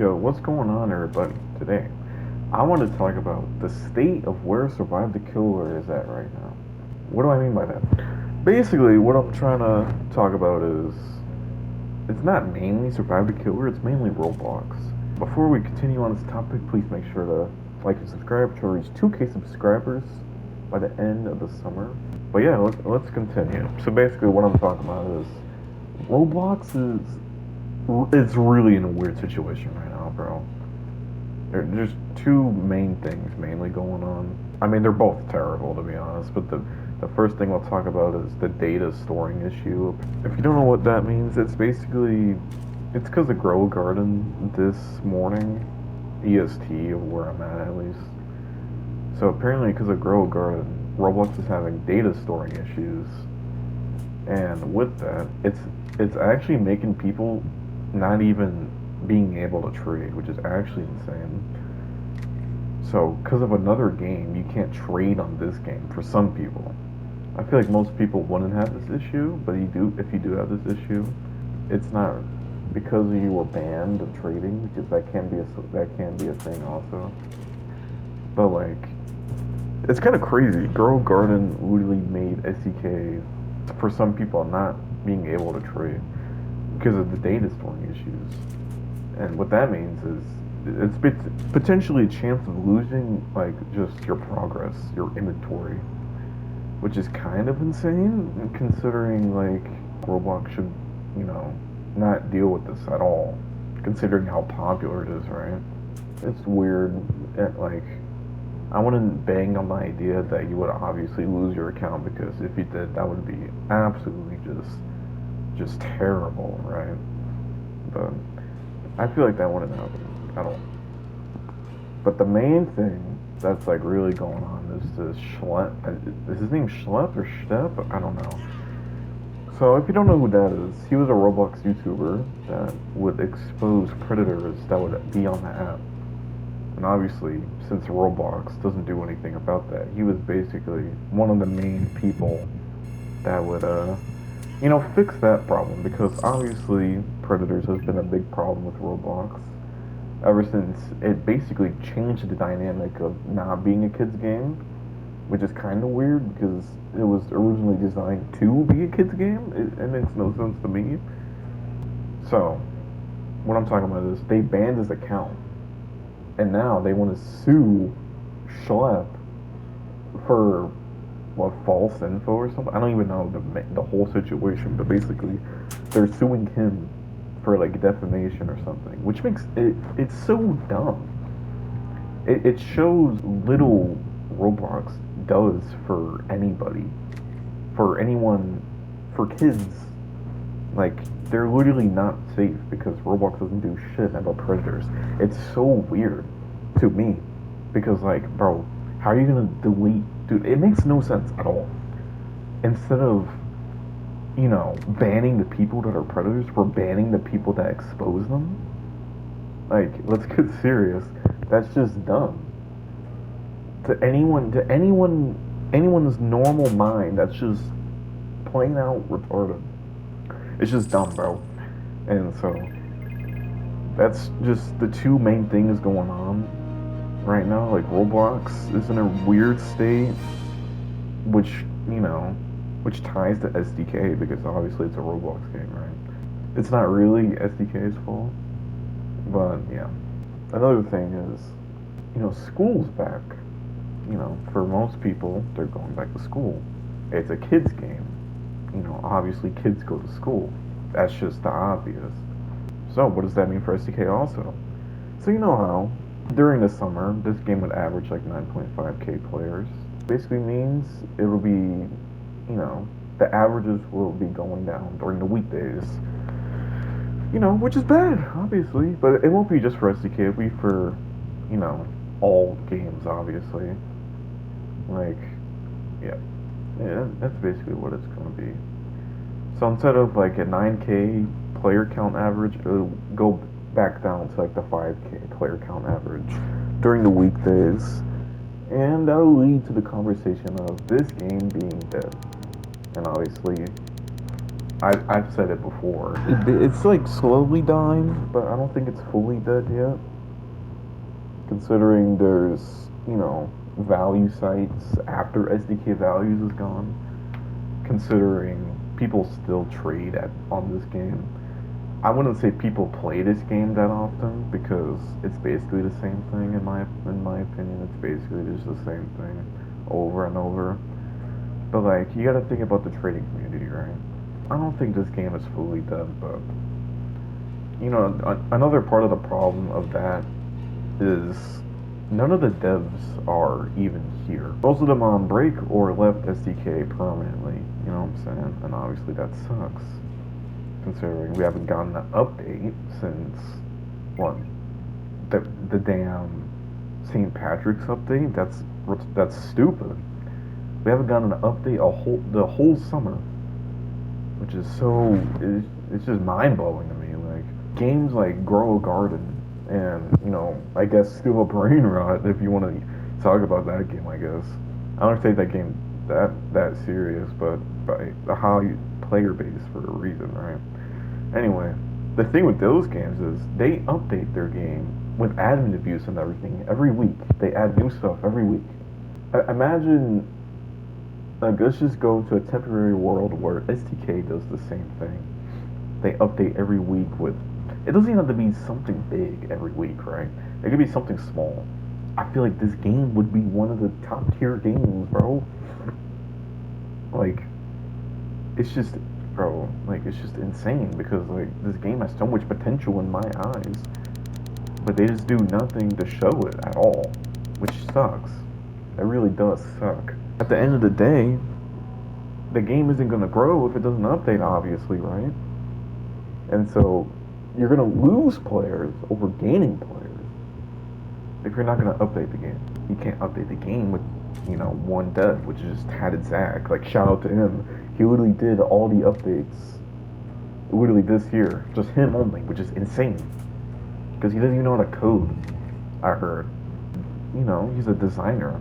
Yo, what's going on, everybody? Today, I want to talk about the state of where Survive the Killer is at right now. What do I mean by that? Basically, what I'm trying to talk about is it's not mainly Survive the Killer, it's mainly Roblox. Before we continue on this topic, please make sure to like and subscribe to reach 2K subscribers by the end of the summer. But yeah, let's continue. So basically, what I'm talking about is Roblox is it's really in a weird situation right now, bro. There's two main things mainly going on. I mean, they're both terrible to be honest, but the first thing we'll talk about is the data storing issue. If you don't know what that means, it's because of Grow Garden this morning, EST of where I'm at least. So apparently, because of Grow Garden, Roblox is having data storing issues, and with that, it's actually making people not even being able to trade, which is actually insane. So, because of another game, you can't trade on this game for some people. I feel like most people wouldn't have this issue, but you do. If you do have this issue, it's not because you were banned of trading, because that can be a thing also. But like, it's kind of crazy. Girl Garden literally made SDK for some people not being able to trade because of the data storing issues. And what that means is it's potentially a chance of losing like just your progress, your inventory, which is kind of insane considering like Roblox should, you know, not deal with this at all, considering how popular it is, right? It's weird. Like, I wouldn't bang on the idea that you would obviously lose your account because if you did, that would be absolutely just terrible, right? But I feel like that wouldn't happen at all. But the main thing that's like really going on is this Schlep. Is his name Schlep or Step? I don't know. So if you don't know who that is, he was a Roblox YouTuber that would expose predators that would be on the app. And obviously, since Roblox doesn't do anything about that, he was basically one of the main people that would fix that problem because obviously predators has been a big problem with Roblox ever since it basically changed the dynamic of not being a kids game, which is kind of weird because it was originally designed to be a kids game. It makes no sense to me. So what I'm talking about is they banned his account, and now they want to sue Schlep for what, false info or something. I don't even know the whole situation, but basically they're suing him for like defamation or something, which makes it's so dumb. It shows little Roblox does for anybody, for anyone, for kids. Like, they're literally not safe because Roblox doesn't do shit about predators. It's so weird to me because, like, bro, how are you gonna delete? Dude, it makes no sense at all. Instead of, banning the people that are predators, we're banning the people that expose them. Like, let's get serious. That's just dumb. Anyone's normal mind, that's just plain out retarded. It's just dumb, bro. And so that's just the two main things going on right now. Like Roblox is in a weird state, which you know, which ties to SDK because obviously it's a Roblox game, right? It's not really SDK's fault, but yeah. Another thing is, school's back. For most people, they're going back to school. It's a kids game. Obviously kids go to school. That's just the obvious. So what does that mean for SDK also? So you know how during the summer this game would average like 9.5k players. Basically means it'll be, the averages will be going down during the weekdays. Which is bad, obviously, but it won't be just for SDK. It'll be for, all games, obviously. Like, yeah, that's basically what it's gonna be. So instead of like a 9k player count average, it'll go back down to like the 5k player count average during the weekdays. And that'll lead to the conversation of this game being dead. And obviously, I've said it before. It's like slowly dying, but I don't think it's fully dead yet. Considering there's, value sites after SDK values is gone. Considering people still trade on this game. I wouldn't say people play this game that often because it's basically the same thing in my opinion. It's basically just the same thing over and over. But like you got to think about the trading community, right? I don't think this game is fully dead, but another part of the problem of that is none of the devs are even here. Most of them are on break or left SDK permanently. You know what I'm saying? And obviously that sucks, considering we haven't gotten an update since what the damn St. Patrick's update. That's stupid. We haven't gotten an update the whole summer, which is it's just mind blowing to me. Like games like Grow a Garden and I guess Steal a Brain Rot, if you want to talk about that game. I guess I don't take that game that serious, but by the high player base for a reason, right? Anyway, the thing with those games is they update their game with admin abuse and everything every week. They add new stuff every week. Imagine, like, let's just go to a temporary world where STK does the same thing. They update every week with. It doesn't even have to be something big every week, right? It could be something small. I feel like this game would be one of the top tier games, bro. Like, it's just, bro, like, it's just insane because, like, this game has so much potential in my eyes, but they just do nothing to show it at all, which sucks. It really does suck. At the end of the day, the game isn't gonna grow if it doesn't update, obviously, right? And so, you're gonna lose players over gaining players if you're not gonna update the game. You can't update the game with, one dev, which is just Tatted Zach. Like, shout out to him. He literally did all the updates literally this year, just him only, which is insane because he doesn't even know how to code. I heard, he's a designer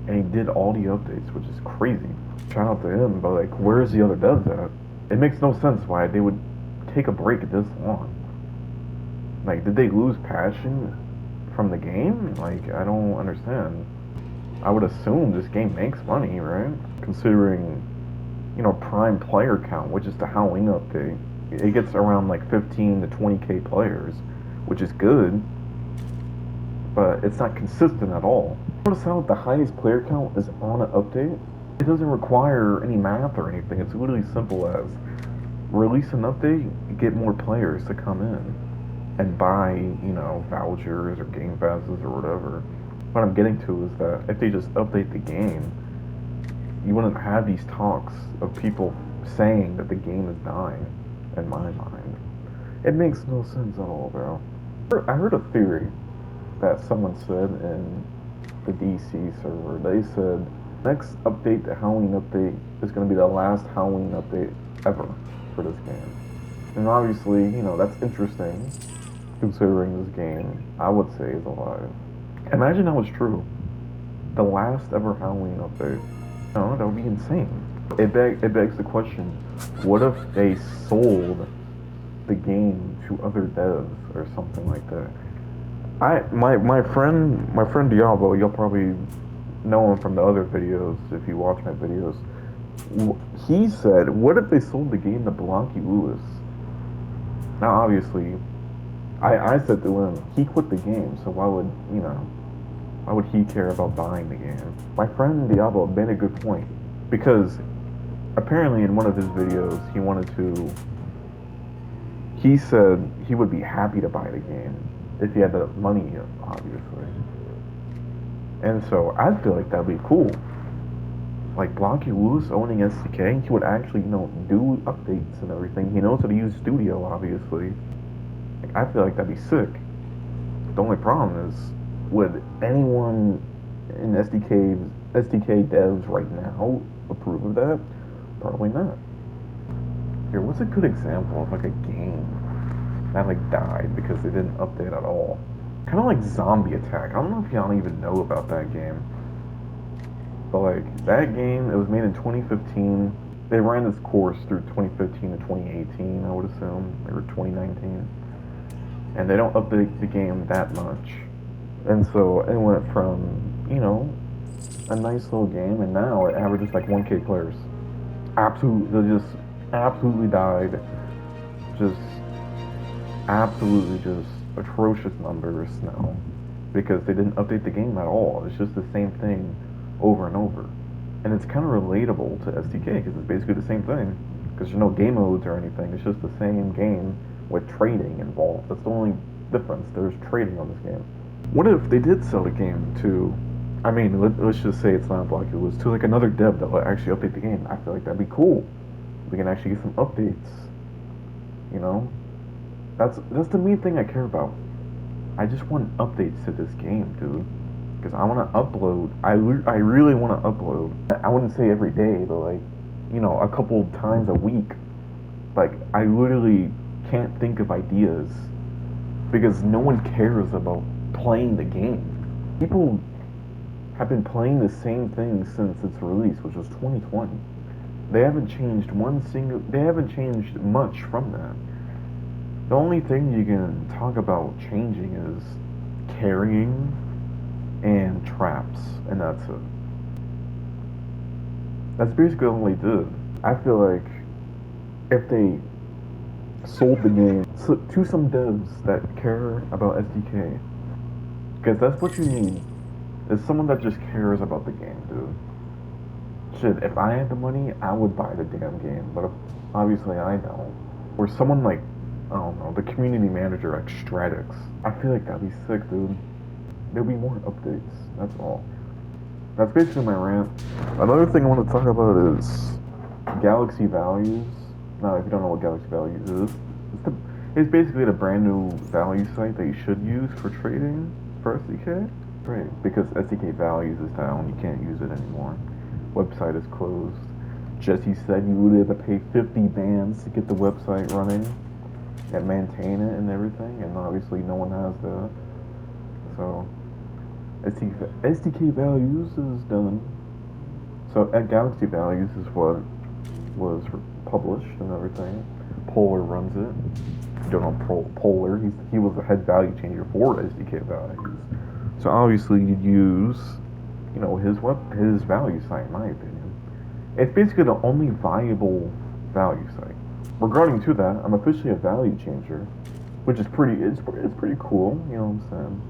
and he did all the updates, which is crazy. Shout out to him, but like, where's the other devs at? It makes no sense why they would take a break this long. Like, did they lose passion from the game? Like, I don't understand. I would assume this game makes money, right? Considering, prime player count, which is the Halloween update. It gets around like 15 to 20k players, which is good, but it's not consistent at all. Notice how the highest player count is on an update? It doesn't require any math or anything. It's literally simple as release an update, get more players to come in and buy, vouchers or game passes or whatever. What I'm getting to is that if they just update the game, you wouldn't have these talks of people saying that the game is dying, in my mind. It makes no sense at all, bro. I heard a theory that someone said in the DC server. They said, next update, the Halloween update, is going to be the last Halloween update ever for this game. And obviously, that's interesting, considering this game, I would say, is alive. Imagine that was true. The last ever Halloween update. No, that would be insane. It begs the question, what if they sold the game to other devs or something like that? My friend Diablo, you'll probably know him from the other videos if you watch my videos. He said, what if they sold the game to Blanky Lewis? Now obviously, I said to him, he quit the game, so why would he care about buying the game? My friend Diablo made a good point, because apparently in one of his videos he said he would be happy to buy the game if he had the money, obviously. And so I feel like that'd be cool. Like Blocky Lewis owning SDK, he would actually, do updates and everything. He knows how to use Studio, obviously. Like, I feel like that'd be sick. The only problem is, would anyone in SDK devs right now approve of that? Probably not. Here, what's a good example of like a game that like died because they didn't update at all? Kind of like Zombie Attack. I don't know if y'all even know about that game, but like that game, it was made in 2015. they ran this course through 2015 to 2018, I would assume, or 2019, and they don't update the game that much, and so it went from a nice little game, and now it averages like 1K players. Absolutely, they just absolutely died. Just absolutely just atrocious numbers now because they didn't update the game at all. It's just the same thing over and over. And it's kind of relatable to SDK because it's basically the same thing. Because there's no game modes or anything. It's just the same game with trading involved. That's the only difference. There's trading on this game. What if they did sell the game to, I mean, let's just say it's not Block, it was to like another dev that will actually update the game. I feel like that'd be cool. We can actually get some updates. You know, that's the main thing I care about. I just want updates to this game, dude. Because I want to upload. I really want to upload. I wouldn't say every day, but like, a couple times a week. Like, I literally can't think of ideas because no one cares about playing the game. People have been playing the same thing since its release, which was 2020. They haven't changed they haven't changed much from that. The only thing you can talk about changing is carrying and traps, and that's it. That's basically all they did. I feel like if they sold the game to some devs that care about SDK, because that's what you need, is someone that just cares about the game, dude. Shit, if I had the money, I would buy the damn game, but obviously I don't. Or someone like, I don't know, the community manager like Stratix. I feel like that'd be sick, dude. There'll be more updates, that's all. That's basically my rant. Another thing I want to talk about is Galaxy Values. Now, if you don't know what Galaxy Values is, it's basically a brand new value site that you should use for trading for SDK. Right, because SDK Values is down, you can't use it anymore. Website is closed. Jesse said you would have to pay 50 bands to get the website running and maintain it and everything, and obviously no one has that. So SDK Values is done. So at Galaxy Values is what was published and everything. Polar runs it. If you don't know Polar, he was the head value changer for SDK Values. So obviously you'd use, his value site, in my opinion. It's basically the only viable value site. Regarding to that, I'm officially a value changer, which is it's pretty cool. You know what I'm saying?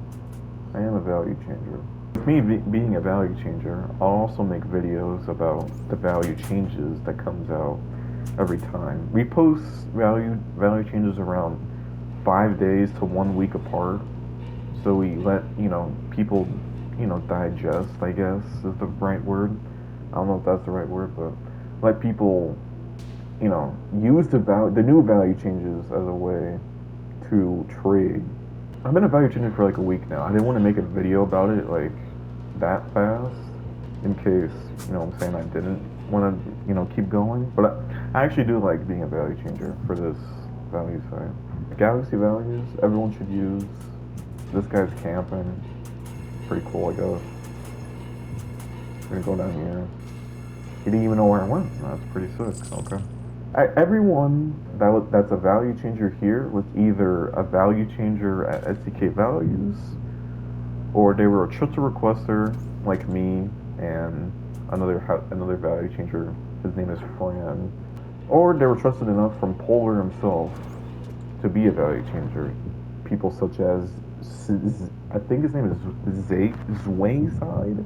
I am a value changer. With me being a value changer, I'll also make videos about the value changes that comes out every time. We post value changes around 5 days to 1 week apart. So we let, people, digest, I guess, is the right word. I don't know if that's the right word, but let people, use the new value changes as a way to trade. I've been a value changer for like a week now. I didn't want to make a video about it like that fast in case, I'm saying I didn't want to, keep going. But I actually do like being a value changer for this value site. Galaxy Values, everyone should use. This guy's camping. Pretty cool, I guess. We're gonna go down here. He didn't even know where I went. That's pretty sick. Okay. Everyone that's a value changer here was either a value changer at SDK Values, or they were a trusted requester like me and another value changer. His name is Fran. Or they were trusted enough from Polar himself to be a value changer. People such as, I think his name is Zwayside.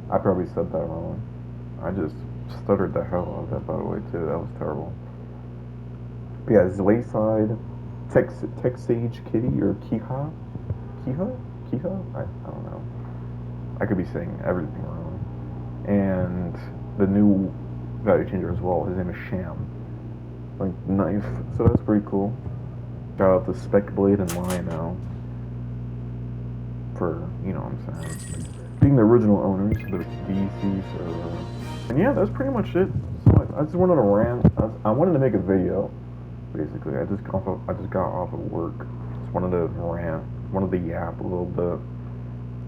I probably said that wrong. I just stuttered the hell out of that, by the way, too. That was terrible. But yeah, Zwayside, Tech Sage Kitty, or Kiha? I don't know. I could be saying everything wrong. And the new value changer as well, his name is Sham. Like, knife. So that's pretty cool. Shout out to Speckblade and Lionel for, what I'm saying, being the original owners of the DC server. And yeah, that's pretty much it. So I just wanted to rant. I wanted to make a video, basically. I just got off of work. Just wanted to rant, wanted to yap a little bit.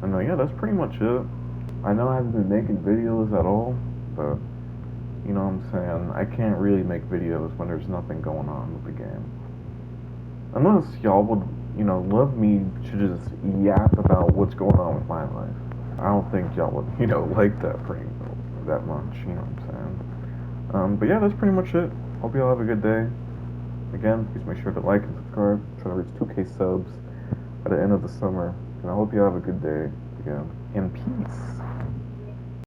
And yeah, that's pretty much it. I know I haven't been making videos at all, but You know what I'm saying? I can't really make videos when there's nothing going on with the game. Unless y'all would, love me to just yap about what's going on with my life. I don't think y'all would, like that pretty that much, you know what I'm saying? But yeah, that's pretty much it. Hope y'all have a good day. Again, please make sure to like and subscribe. Trying to reach 2K subs at the end of the summer. And I hope you have a good day again. And peace.